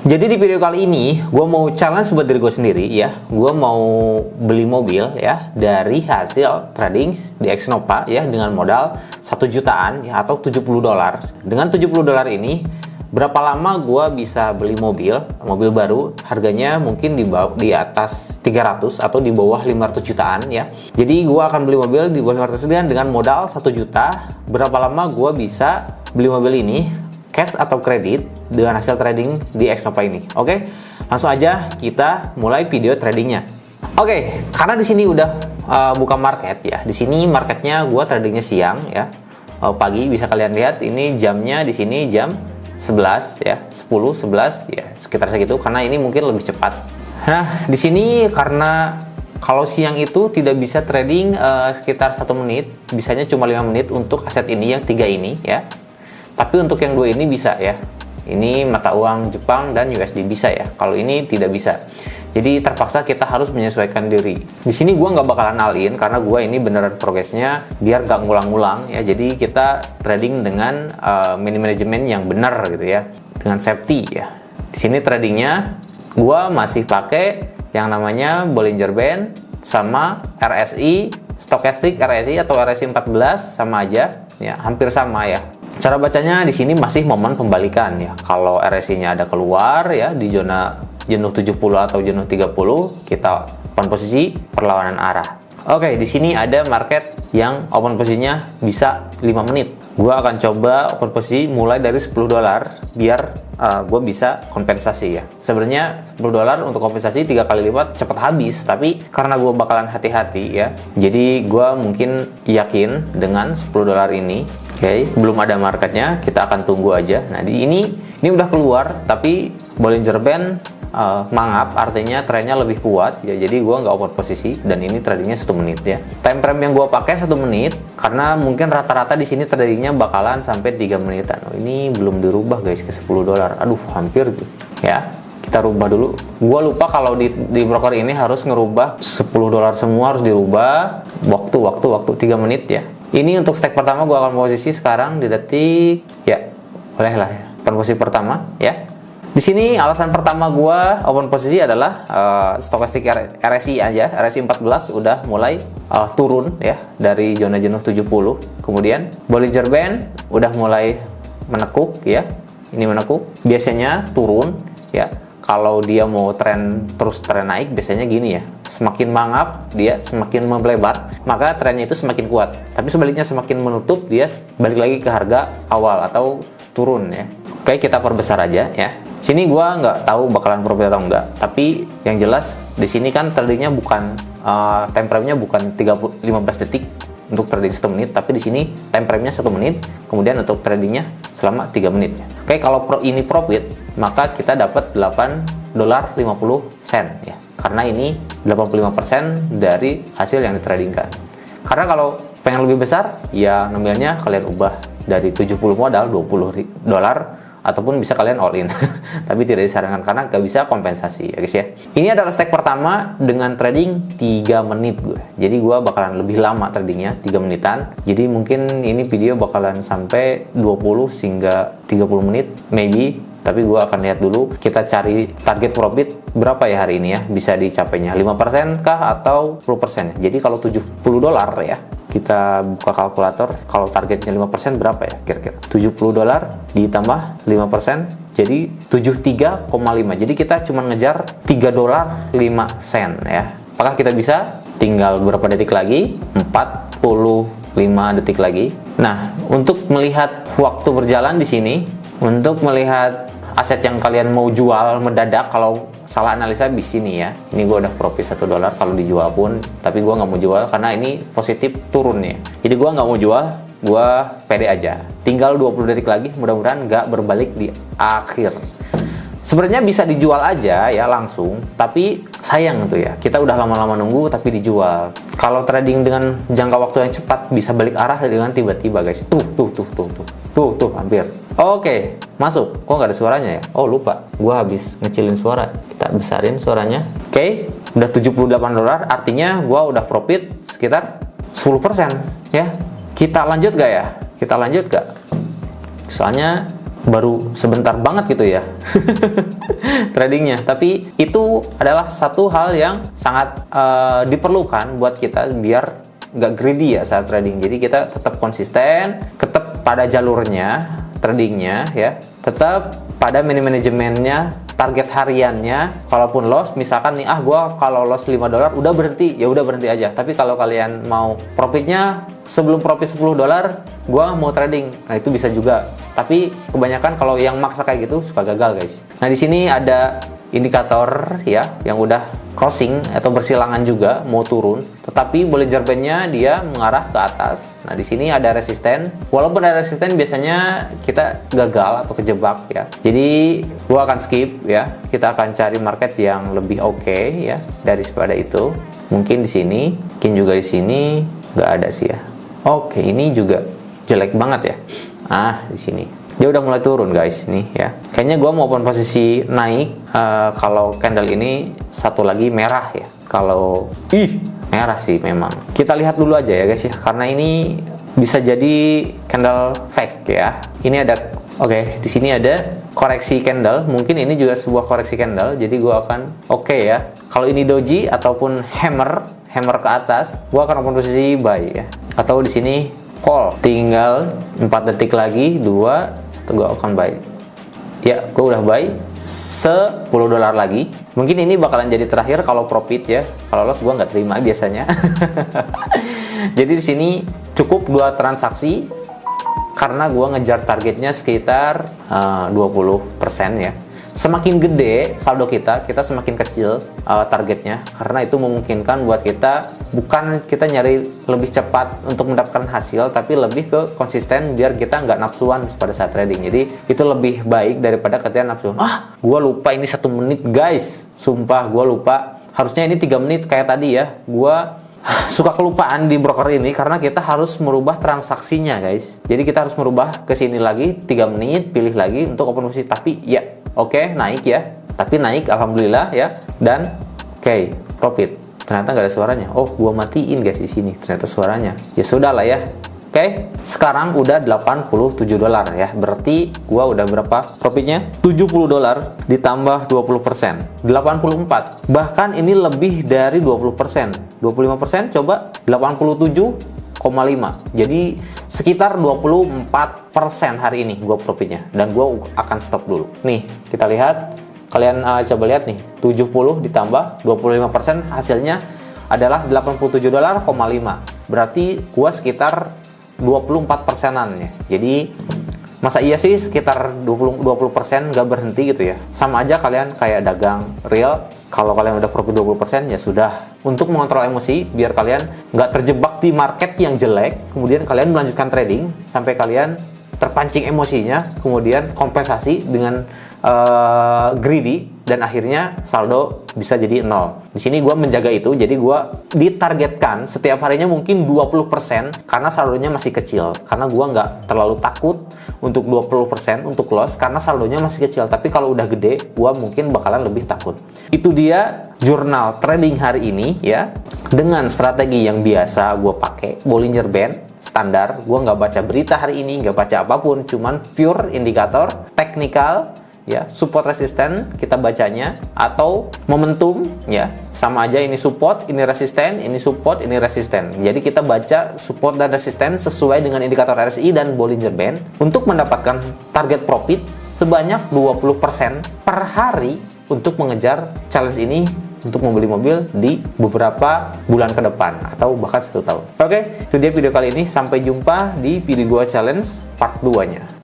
Jadi di video kali ini gue mau challenge buat diri gue sendiri ya. Gue mau beli mobil ya dari hasil trading di Xnova ya dengan modal 1 jutaan ya atau 70 dolar. Dengan 70 dolar ini berapa lama gue bisa beli mobil baru, harganya mungkin di atas 300 atau di bawah 500 jutaan ya. Jadi gue akan beli mobil di bawah 500 jutaan dengan modal 1 juta. Berapa lama gue bisa beli mobil ini, cash atau kredit, dengan hasil trading di Xnova ini. Oke, langsung aja kita mulai video tradingnya. Oke, karena di sini udah buka market ya. Di sini marketnya gue tradingnya siang ya, pagi bisa kalian lihat. Ini jamnya di sini jam 11 ya, 10 11 ya, sekitar segitu. Karena ini mungkin lebih cepat. Nah, di sini karena kalau siang itu tidak bisa trading sekitar 1 menit, bisanya cuma 5 menit untuk aset ini yang 3 ini ya. Tapi untuk yang 2 ini bisa ya. Ini mata uang Jepang dan USD bisa ya. Kalau ini tidak bisa. Jadi terpaksa kita harus menyesuaikan diri. Di sini gua nggak bakalan all-in karena gua ini beneran progresnya biar nggak ngulang-ngulang ya. Jadi kita trading dengan manajemen yang benar gitu ya. Dengan safety ya. Di sini tradingnya gua masih pakai yang namanya Bollinger Band sama RSI, Stochastic RSI atau RSI 14 sama aja ya, hampir sama ya. Cara bacanya di sini masih momen pembalikan ya. Kalau RSI-nya ada keluar ya di zona jenuh 70 atau jenuh 30, kita open posisi perlawanan arah. Oke, di sini ada market yang open posisinya bisa 5 menit. Gua akan coba open posisi mulai dari 10 dolar biar gue bisa kompensasi ya. Sebenarnya 10 dolar untuk kompensasi 3 kali lipat cepat habis, tapi karena gue bakalan hati-hati ya. Jadi gue mungkin yakin dengan 10 dolar ini. Oke, belum ada marketnya, kita akan tunggu aja. Nah, ini udah keluar, tapi Bollinger Band mangap, artinya trennya lebih kuat ya. Jadi gua nggak open posisi dan ini tradingnya 1 menit ya. Time frame yang gua pakai 1 menit karena mungkin rata-rata di sini tradingnya bakalan sampai 3 menitan. Oh, ini belum dirubah guys ke 10 dolar. Aduh, hampir tuh. Ya. Kita rubah dulu. Gua lupa kalau di broker ini harus ngerubah 10 dolar semua, harus dirubah waktu 3 menit ya. Ini untuk stack pertama gua akan posisi sekarang di detik ya. Boleh lah ya. Posisi pertama ya. Di sini alasan pertama gua open posisi adalah Stochastic RSI aja. RSI 14 udah mulai turun ya dari zona jenuh 70. Kemudian Bollinger Band udah mulai menekuk ya. Ini menekuk, biasanya turun ya. Kalau dia mau terus tren naik, biasanya gini ya, semakin mangap dia semakin melebar, maka trennya itu semakin kuat. Tapi sebaliknya semakin menutup, dia balik lagi ke harga awal atau turun ya. Oke, kita perbesar aja ya. Sini gua nggak tahu bakalan profit atau enggak, tapi yang jelas di sini kan tradingnya bukan time frame-nya bukan 15 detik untuk trading 1 menit, tapi di sini time frame-nya 1 menit, kemudian untuk tradingnya selama 3 menit. Oke, kalau ini profit, maka kita dapat 8 dolar 50 sen ya. Karena ini 85% dari hasil yang ditradingkan. Karena kalau pengen lebih besar, ya nominalnya kalian ubah dari 70 modal 20 dolar ataupun bisa kalian all in. Tapi tidak disarankan karena gak bisa kompensasi ya guys ya. Ini adalah stack pertama dengan trading 3 menit gue. Jadi gue bakalan lebih lama tradingnya, 3 menitan. Jadi mungkin ini video bakalan sampai 20 hingga 30 menit maybe. Tapi gue akan lihat dulu, kita cari target profit berapa ya hari ini ya, bisa dicapainya 5% kah atau 10%. Jadi kalau 70 dolar ya, kita buka kalkulator, kalau targetnya 5% berapa ya kira-kira? 70 dolar ditambah 5%, jadi 73,5. Jadi kita cuma ngejar 3 dolar 5 sen ya. Apakah kita bisa? Tinggal beberapa detik lagi, 45 detik lagi. Nah, untuk melihat waktu berjalan di sini, untuk melihat aset yang kalian mau jual mendadak, kalau salah analisa di sini ya. Ini gue udah profit 1 dolar kalau dijual pun, tapi gue nggak mau jual karena ini positif turun ya. Jadi gue nggak mau jual, gue pede aja. Tinggal 20 detik lagi, mudah-mudahan nggak berbalik di akhir. Sebenarnya bisa dijual aja ya langsung, tapi sayang tuh ya. Kita udah lama-lama nunggu tapi dijual. Kalau trading dengan jangka waktu yang cepat bisa balik arah dengan tiba-tiba guys. Tuh hampir. Oke, masuk. Kok nggak ada suaranya ya? Oh lupa, gua habis ngecilin suara. Kita besarin suaranya. Oke, udah 78 dolar. Artinya gua udah profit sekitar 10% ya. Kita lanjut gak ya? Soalnya baru sebentar banget gitu ya tradingnya. Tapi itu adalah satu hal yang sangat diperlukan buat kita biar nggak greedy ya saat trading. Jadi kita tetap konsisten, tetap pada jalurnya tradingnya ya, tetap pada manajemennya, target hariannya. Kalaupun loss, misalkan nih, gua kalau loss $5 udah berhenti, ya udah berhenti aja. Tapi kalau kalian mau profitnya sebelum profit $10, gua mau trading. Nah, itu bisa juga. Tapi kebanyakan kalau yang maksa kayak gitu suka gagal, guys. Nah, di sini ada indikator ya yang udah crossing atau bersilangan juga mau turun, tetapi Bollinger Band-nya dia mengarah ke atas. Nah, di sini ada resisten. Walaupun ada resisten, biasanya kita gagal atau kejebak ya. Jadi gua akan skip ya. Kita akan cari market yang lebih oke ya daripada itu. Mungkin di sini, mungkin juga di sini nggak ada sih ya. Oke, ini juga jelek banget ya. Di sini dia udah mulai turun, guys, nih ya. Kayaknya gua mau open posisi naik kalau candle ini satu lagi merah ya. Kalau merah sih memang. Kita lihat dulu aja ya, guys ya. Karena ini bisa jadi candle fake ya. Ini ada di sini ada koreksi candle. Mungkin ini juga sebuah koreksi candle. Jadi gua akan ya. Kalau ini doji ataupun hammer ke atas, gua akan open posisi buy ya. Atau di sini call. Tinggal 4 detik lagi, 2 gue akan buy ya. Gue udah buy $10 lagi. Mungkin ini bakalan jadi terakhir kalau profit ya. Kalau loss gue nggak terima biasanya. Jadi di sini cukup 2 transaksi karena gue ngejar targetnya sekitar 20% ya. Semakin gede saldo kita semakin kecil targetnya, karena itu memungkinkan buat kita bukan kita nyari lebih cepat untuk mendapatkan hasil, tapi lebih ke konsisten biar kita nggak nafsuan pada saat trading. Jadi itu lebih baik daripada ketika nafsuan. Gua lupa ini 1 menit, guys. Sumpah gua lupa. Harusnya ini 3 menit kayak tadi ya. Gua suka kelupaan di broker ini karena kita harus merubah transaksinya, guys. Jadi kita harus merubah ke sini lagi 3 menit, pilih lagi untuk open posisi. Tapi ya naik ya. Tapi naik alhamdulillah ya. Dan profit. Ternyata nggak ada suaranya. Gua matiin, guys, di sini. Ternyata suaranya. Ya sudah lah ya. Sekarang udah $87 ya. Berarti gua udah berapa profitnya? $70 ditambah 20%. 84. Bahkan ini lebih dari 20%. 25% coba 87,5. Jadi sekitar 24% hari ini gua profitnya. Dan gua akan stop dulu. Nih, kita lihat. Kalian coba lihat nih. 70 ditambah 25%, hasilnya adalah $87,5. Berarti gua sekitar 24%-an ya. Jadi masa iya sih sekitar 20% nggak berhenti gitu ya. Sama aja kalian kayak dagang real. Kalau kalian udah profit 20% ya sudah. Untuk mengontrol emosi biar kalian nggak terjebak di market yang jelek, kemudian kalian melanjutkan trading sampai kalian terpancing emosinya, kemudian kompensasi dengan greedy, dan akhirnya saldo bisa jadi 0. Di sini gue menjaga itu, jadi gue ditargetkan setiap harinya mungkin 20% karena saldonya masih kecil. Karena gue nggak terlalu takut untuk 20% untuk loss karena saldonya masih kecil. Tapi kalau udah gede, gue mungkin bakalan lebih takut. Itu dia jurnal trading hari ini ya. Dengan strategi yang biasa gue pakai, Bollinger Band standar. Gue nggak baca berita hari ini, nggak baca apapun, cuman pure indikator, teknikal ya, support resisten kita bacanya, atau momentum ya, sama aja, ini support, ini resisten, ini support, ini resisten. Jadi kita baca support dan resisten sesuai dengan indikator RSI dan Bollinger Band untuk mendapatkan target profit sebanyak 20% per hari untuk mengejar challenge ini untuk membeli mobil di beberapa bulan ke depan atau bahkan 1 tahun. Oke, itu dia video kali ini. Sampai jumpa di video gua challenge part 2-nya.